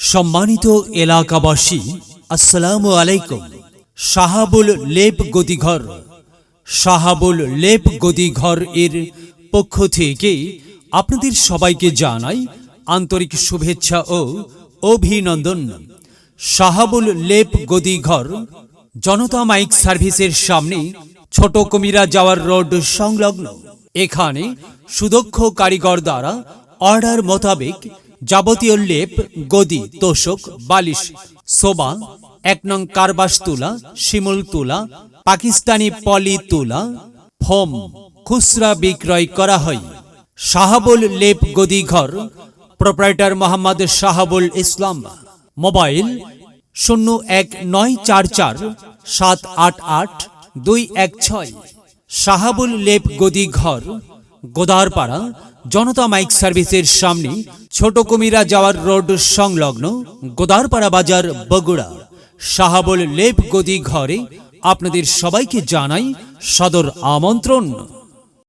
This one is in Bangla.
সম্মানিত এলাকাবাসী, আসসালামু আলাইকুম। শাহাবুল লেপ গদিঘর, শাহাবুল লেপ গদিঘর এর পক্ষ থেকে আপনাদের সবাইকে জানাই আন্তরিক শুভেচ্ছা ও অভিনন্দন। শাহাবুল লেপ গদিঘর জনতা মাইক সার্ভিসের সামনে ছোট কুমিরা যাওয়ার রোড সংলগ্ন। এখানে সুদক্ষ কারিগর দ্বারা অর্ডার মোতাবেক যাবতীয় লেপ, গদি, তোশক, বালিশ, সোবা, 1 নং কারবাস তুলা, শিমুল তুলা, পাকিস্তানি পলি তুলা, ফোম খুচরা বিক্রয় করা হয়। শাহাবুল লেপ গদিঘর, প্রোপ্রাইটার মোহাম্মদ শাহাবুল ইসলাম। মোবাইল 01944788216। শাহাবুল লেপ গদিঘর, গোদারপাড়া, জনতা মাইক সার্ভিসের সামনে ছোট কুমিরা যাওয়ার রোড সংলগ্ন, গোদারপাড়া বাজার, বগুড়া। শাহাবুল লেপ গদিঘরে আপনাদের সবাইকে জানাই সদর আমন্ত্রণ।